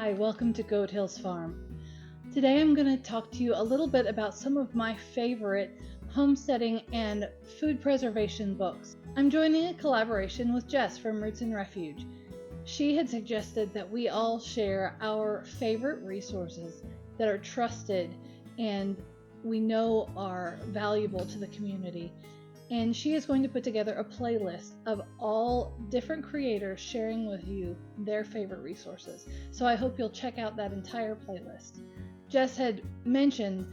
Hi, welcome to Goat Hills Farm. Today I'm going to talk to you a little bit about some of my favorite homesteading and food preservation books. I'm joining a collaboration with Jess from Roots and Refuge. She had suggested that we all share our favorite resources that are trusted and we know are valuable to the community. And she is going to put together a playlist of all different creators sharing with you their favorite resources. So I hope you'll check out that entire playlist. Jess had mentioned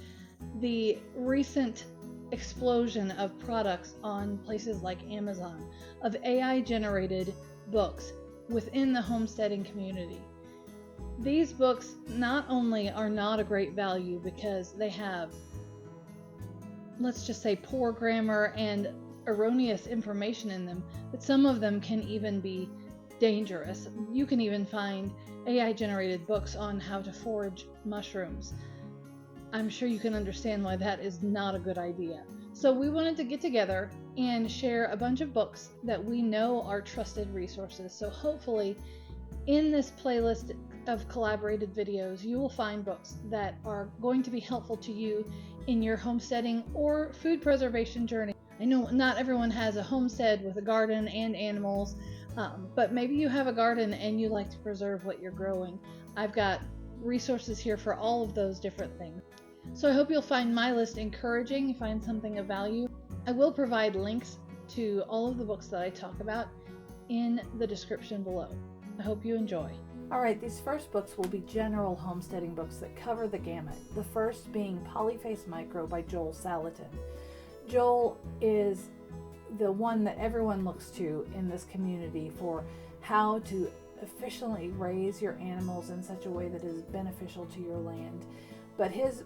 the recent explosion of products on places like Amazon of AI-generated books within the homesteading community. These books not only are not a great value because they have, let's just say, poor grammar and erroneous information in them, but some of them can even be dangerous. You can even find AI-generated books on how to forage mushrooms. I'm sure you can understand why that is not a good idea. So we wanted to get together and share a bunch of books that we know are trusted resources. So hopefully in this playlist of collaborated videos, you will find books that are going to be helpful to you in your homesteading or food preservation journey. I know not everyone has a homestead with a garden and animals, but maybe you have a garden and you like to preserve what you're growing. I've got resources here for all of those different things. So I hope you'll find my list encouraging, find something of value. I will provide links to all of the books that I talk about in the description below. I hope you enjoy. All right, these first books will be general homesteading books that cover the gamut. The first being Polyface Micro by Joel Salatin. Joel is the one that everyone looks to in this community for how to efficiently raise your animals in such a way that is beneficial to your land. But his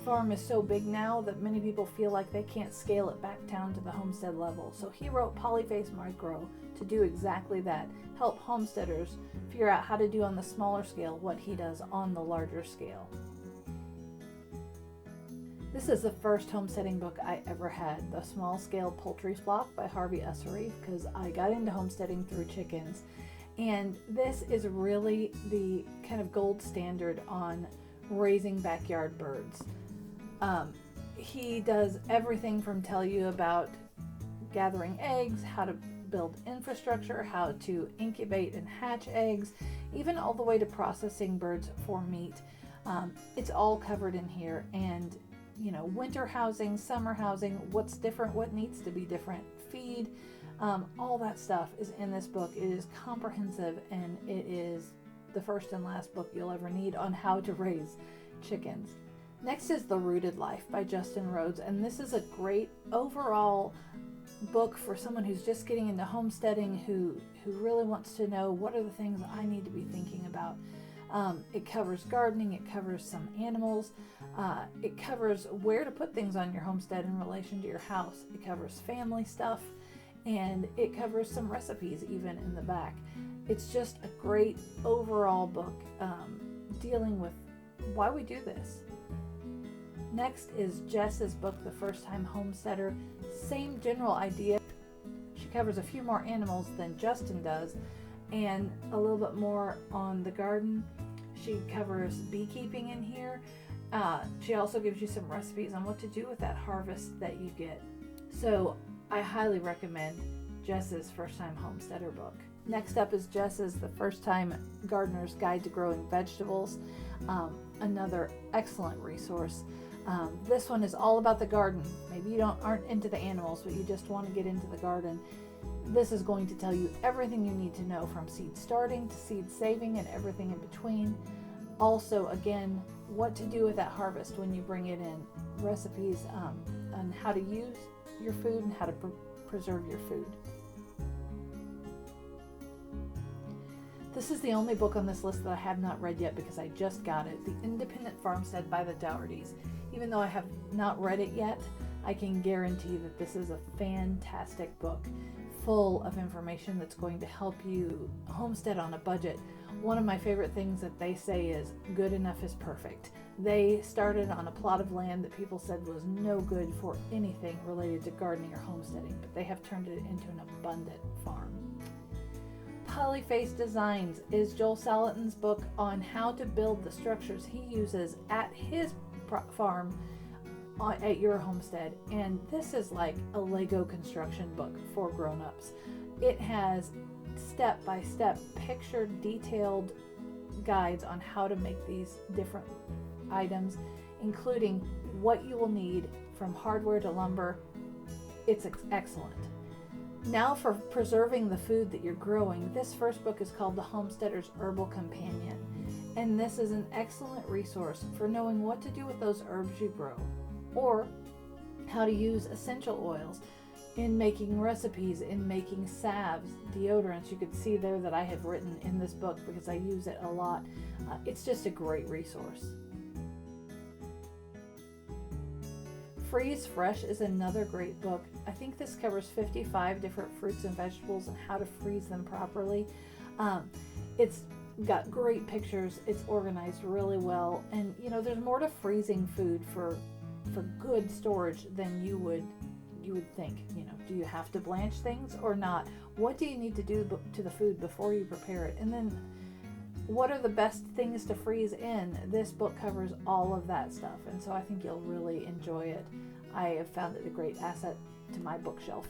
farm is so big now that many people feel like they can't scale it back down to the homestead level. So he wrote Polyface Micro to do exactly that, help homesteaders figure out how to do on the smaller scale what he does on the larger scale. This is the first homesteading book I ever had, The Small Scale Poultry Block by Harvey Ussery, because I got into homesteading through chickens. And this is really the kind of gold standard on raising backyard birds. He does everything from tell you about gathering eggs, how to build infrastructure, how to incubate and hatch eggs, even all the way to processing birds for meat. It's all covered in here. And winter housing, summer housing, what's different, what needs to be different, feed, all that stuff is in this book. It is comprehensive, and it is the first and last book you'll ever need on how to raise chickens. Next is The Rooted Life by Justin Rhodes, and this is a great overall book for someone who's just getting into homesteading, who really wants to know what are the things I need to be thinking about. It covers gardening, it covers some animals, it covers where to put things on your homestead in relation to your house, it covers family stuff, and it covers some recipes even in the back. It's just a great overall book dealing with why we do this. Next is Jess's book, The First Time Homesteader. Same general idea. She covers a few more animals than Justin does and a little bit more on the garden. She covers beekeeping in here. She also gives you some recipes on what to do with that harvest that you get. So I highly recommend Jess's First Time Homesteader book. Next up is Jess's The First Time Gardener's Guide to Growing Vegetables. Another excellent resource. This one is all about the garden. Maybe you aren't into the animals, but you just want to get into the garden. This is going to tell you everything you need to know from seed starting to seed saving and everything in between. Also, again, what to do with that harvest when you bring it in. Recipes on how to use your food and how to preserve your food. This is the only book on this list that I have not read yet because I just got it. The Independent Farmstead by the Doughertys. Even though I have not read it yet, I can guarantee that this is a fantastic book full of information that's going to help you homestead on a budget. One of my favorite things that they say is good enough is perfect. They started on a plot of land that people said was no good for anything related to gardening or homesteading, but they have turned it into an abundant farm. Holly Face Designs is Joel Salatin's book on how to build the structures he uses at his farm at your homestead. And this is like a Lego construction book for grown-ups. It has step-by-step picture detailed guides on how to make these different items, including what you will need from hardware to lumber. It's excellent. Now for preserving the food that you're growing, this first book is called The Homesteader's Herbal Companion, and this is an excellent resource for knowing what to do with those herbs you grow, or how to use essential oils in making recipes, in making salves, deodorants. You could see there that I have written in this book because I use it a lot. It's just a great resource. Freeze Fresh is another great book. I think this covers 55 different fruits and vegetables and how to freeze them properly. It's got great pictures. It's organized really well. And you know, there's more to freezing food for good storage than you would think. You know, do you have to blanch things or not? What do you need to do to the food before you prepare it? And then what are the best things to freeze in? This book covers all of that stuff, and so I think you'll really enjoy it. I have found it a great asset to my bookshelf.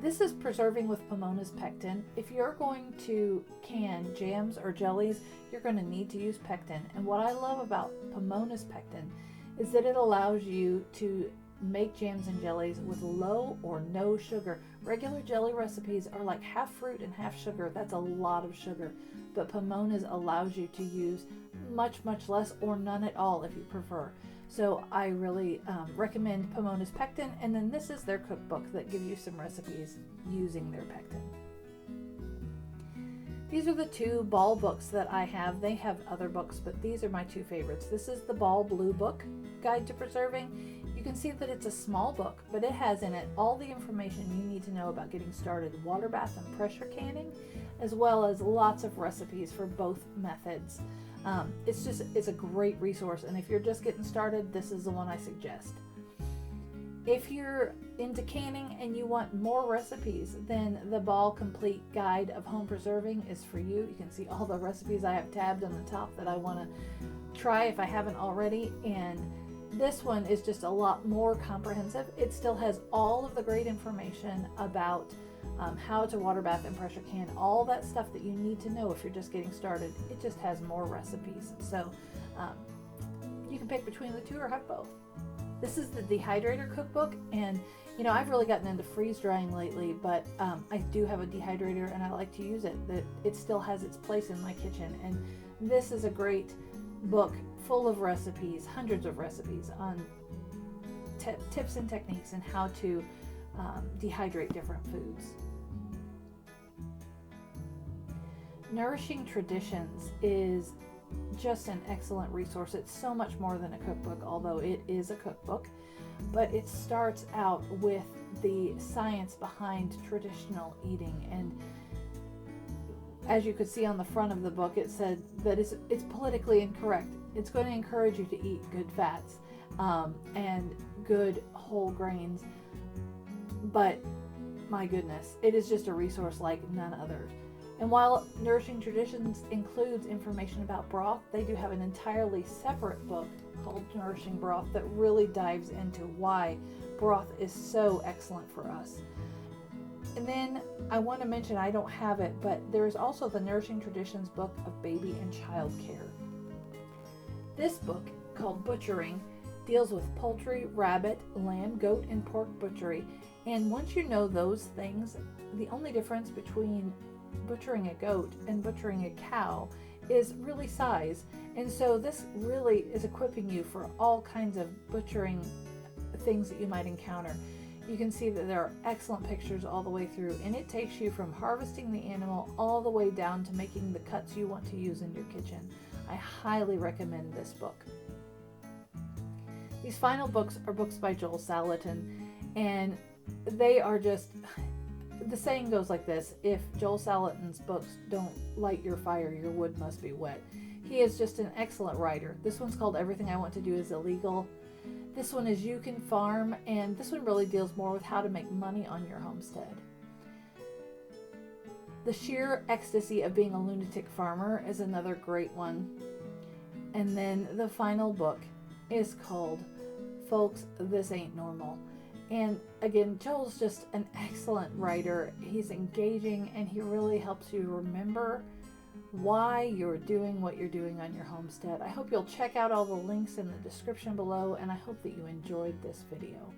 This is Preserving with Pomona's Pectin. If you're going to can jams or jellies, you're going to need to use pectin. And what I love about Pomona's Pectin is that it allows you to make jams and jellies with low or no sugar. Regular jelly recipes are like half fruit and half sugar. That's a lot of sugar. But Pomona's allows you to use much less or none at all if you prefer. So I really recommend Pomona's Pectin. And then this is their cookbook that gives you some recipes using their pectin. These are the two Ball books that I have. They have other books, but these are my two favorites. This is the Ball Blue Book, Guide to Preserving. You can see that it's a small book, but it has in it all the information you need to know about getting started, water bath and pressure canning, as well as lots of recipes for both methods. It's a great resource, and if you're just getting started, this is the one I suggest. If you're into canning and you want more recipes, then the Ball Complete Guide of Home Preserving is for you. You can see all the recipes I have tabbed on the top that I want to try if I haven't already, and this one is just a lot more comprehensive. It still has all of the great information about how to water bath and pressure can, all that stuff that you need to know if you're just getting started. It just has more recipes. So you can pick between the two or have both. This is the Dehydrator Cookbook, and you know, I've really gotten into freeze drying lately, but I do have a dehydrator and I like to use it. It still has its place in my kitchen, and this is a great book full of recipes, hundreds of recipes on tips and techniques and how to dehydrate different foods. Nourishing Traditions is just an excellent resource. It's so much more than a cookbook, although it is a cookbook, but it starts out with the science behind traditional eating. And as you could see on the front of the book, it said that it's politically incorrect. It's going to encourage you to eat good fats and good whole grains, but my goodness, it is just a resource like none other. And while Nourishing Traditions includes information about broth, they do have an entirely separate book called Nourishing Broth that really dives into why broth is so excellent for us. And then I want to mention, I don't have it, but there is also the Nourishing Traditions book of baby and child care. This book, called Butchering, deals with poultry, rabbit, lamb, goat, and pork butchery. And once you know those things, the only difference between butchering a goat and butchering a cow is really size. And so this really is equipping you for all kinds of butchering things that you might encounter. You can see that there are excellent pictures all the way through, and it takes you from harvesting the animal all the way down to making the cuts you want to use in your kitchen. I highly recommend this book. These final books are books by Joel Salatin, and they are just, the saying goes like this: if Joel Salatin's books don't light your fire, your wood must be wet. He is just an excellent writer. This one's called Everything I Want to Do Is Illegal. This one is You Can Farm, and this one really deals more with how to make money on your homestead. The Sheer Ecstasy of Being a Lunatic Farmer is another great one. And then the final book is called Folks, This Ain't Normal. And again, Joel's just an excellent writer. He's engaging and he really helps you remember why you're doing what you're doing on your homestead. I hope you'll check out all the links in the description below, and I hope that you enjoyed this video.